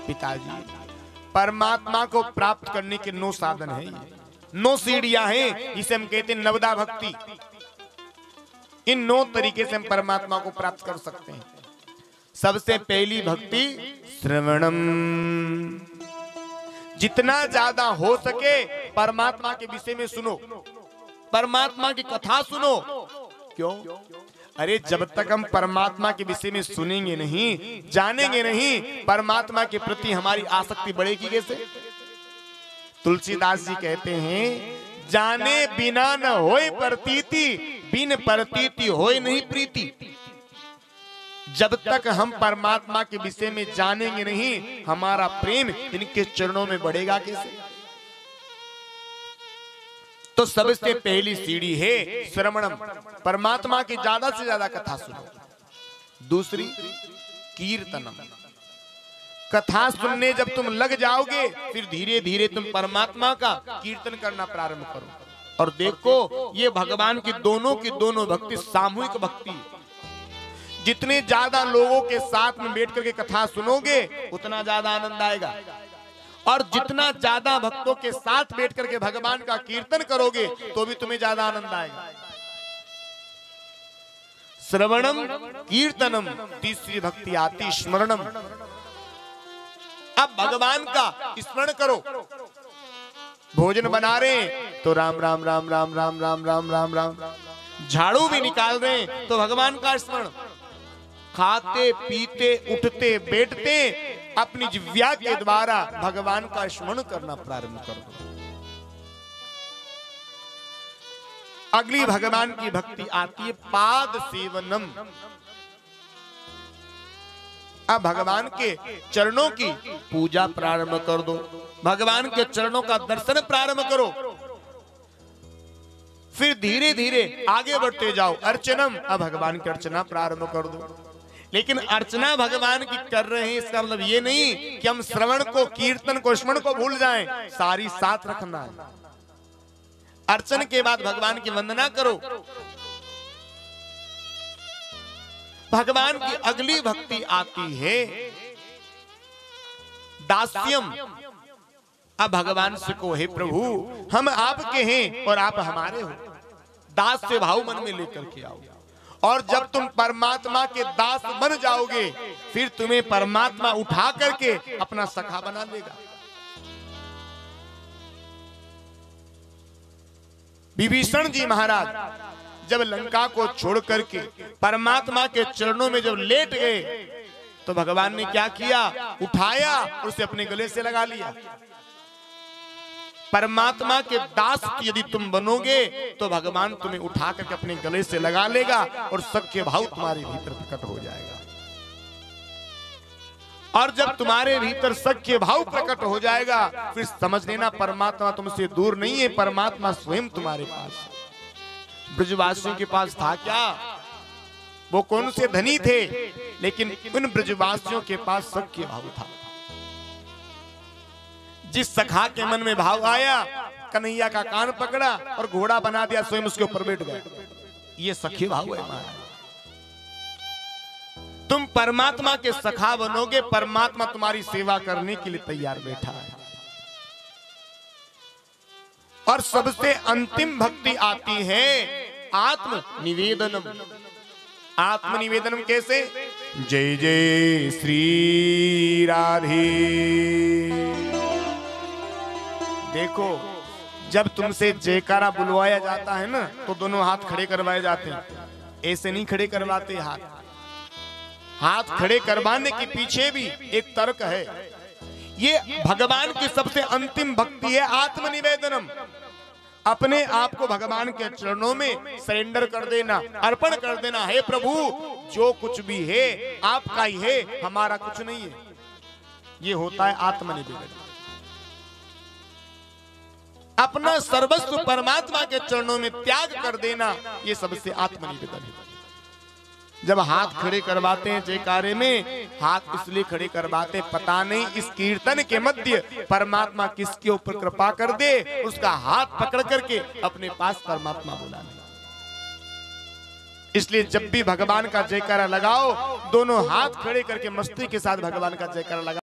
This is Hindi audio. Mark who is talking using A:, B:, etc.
A: पिताजी, परमात्मा को प्राप्त करने के 9 साधन हैं, 9 सीढ़ियां हैं, जिसे हम कहते हैं नवदा भक्ति। इन 9 तरीके से हम परमात्मा को प्राप्त कर सकते हैं। सबसे पहली भक्ति श्रवणम। जितना ज्यादा हो सके परमात्मा के विषय में सुनो, परमात्मा की कथा सुनो। क्यों? अरे जब तक हम परमात्मा के विषय में सुनेंगे नहीं, जानेंगे नहीं, परमात्मा के प्रति हमारी आसक्ति बढ़ेगी कैसे? तुलसीदास जी कहते हैं, जाने बिना न होए प्रतीति, बिन प्रतीति होए नहीं प्रीति। जब तक हम परमात्मा के विषय में जानेंगे नहीं, हमारा प्रेम इनके चरणों में बढ़ेगा कैसे? तो सबसे पहली सीढ़ी है श्रवणम, परमात्मा की ज्यादा से ज्यादा कथा सुनो। दूसरी कीर्तनम। कथा सुनने जब तुम लग जाओगे, फिर धीरे धीरे तुम परमात्मा का कीर्तन करना प्रारंभ करो। और देखो, ये भगवान की दोनों भक्ति सामूहिक भक्ति है। जितने ज्यादा लोगों के साथ में बैठ करके कथा सुनोगे, उतना ज्यादा आनंद आएगा। और जितना ज्यादा भक्तों के साथ बैठ करके भगवान का कीर्तन करोगे, तो भी तुम्हें ज्यादा आनंद आएगा। श्रवणम कीर्तनम। तीसरी भक्ति आती स्मरणम। अब भगवान का स्मरण करो। भोजन बना रहे तो राम राम राम राम राम राम राम राम राम। झाड़ू भी निकाल रहे तो भगवान का स्मरण। खाते पीते उठते बैठते अपनी जिह्वा के द्वारा भगवान का स्मरण करना प्रारंभ कर दो। अगली भगवान की भक्ति आती है पाद सेवनम। अब भगवान के चरणों की पूजा प्रारंभ कर दो, भगवान के चरणों का दर्शन प्रारंभ करो। फिर धीरे धीरे आगे बढ़ते जाओ। अर्चनम। अब भगवान की अर्चना प्रारंभ कर दो। लेकिन अर्चना भगवान की कर रहे हैं, इसका मतलब ये नहीं कि हम श्रवण को, कीर्तन को, स्मरण को भूल जाएं। सारी साथ रखना है। अर्चन के बाद भगवान की वंदना करो। भगवान की अगली भक्ति आती है दास्यम। अब भगवान से को, हे प्रभु, हम आपके हैं और आप हमारे हो। दास से भाव मन में लेकर के आओ। और जब तुम परमात्मा के दास बन जाओगे, फिर तुम्हें परमात्मा उठा करके अपना सखा बना देगा। विभीषण जी महाराज जब लंका को छोड़ करके परमात्मा के चरणों में जब लेट गए, तो भगवान ने क्या किया? उठाया और उसे अपने गले से लगा लिया। परमात्मा के दास यदि तुम बनोगे, तो भगवान तुम्हें उठा करके अपने गले से लगा लेगा और सख्य भाव तुम्हारे भीतर प्रकट हो जाएगा। और जब तुम्हारे भीतर सख्य भाव प्रकट हो जाएगा, फिर समझ लेना परमात्मा तुमसे दूर नहीं है, परमात्मा स्वयं तुम्हारे पास है। ब्रजवासियों के पास था क्या? वो कौन से धनी थे, लेकिन उन ब्रजवासियों के पास सख्य भाव था। जिस सखा के मन में भाव आया, कन्हैया का कान पकड़ा और घोड़ा बना दिया, स्वयं उसके ऊपर बैठ गए। ये सखी भाव है महाराज। तुम परमात्मा के सखा बनोगे, परमात्मा तुम्हारी सेवा करने के लिए तैयार बैठा है। और सबसे अंतिम भक्ति आती है आत्म निवेदनम। आत्म निवेदनम कैसे? जय जय श्री राधे। देखो, जब तुमसे जयकारा बुलवाया जाता है ना, तो दोनों हाथ खड़े करवाए जाते हैं। ऐसे नहीं खड़े करवाते हाथ खड़े करवाने के पीछे भी एक तर्क है। ये भगवान की सबसे अंतिम भक्ति है आत्मनिवेदनम। अपने आप को भगवान के चरणों में सरेंडर कर देना, अर्पण कर देना। हे प्रभु, जो कुछ भी है आपका ही है, हमारा कुछ नहीं है। ये होता है आत्मनिवेदन। अपना सर्वस्व परमात्मा के चरणों में त्याग कर देना, ये सबसे आत्मनिवेदन है। जब हाथ खड़े करवाते हैं जयकारे में, हाथ इसलिए खड़े करवाते, पता नहीं इस कीर्तन के मध्य परमात्मा किसके ऊपर कृपा कर दे, उसका हाथ पकड़ करके अपने पास परमात्मा बुला ले। इसलिए जब भी भगवान का जयकारा लगाओ, दोनों हाथ खड़े करके मस्ती के साथ भगवान का जयकारा लगाओ।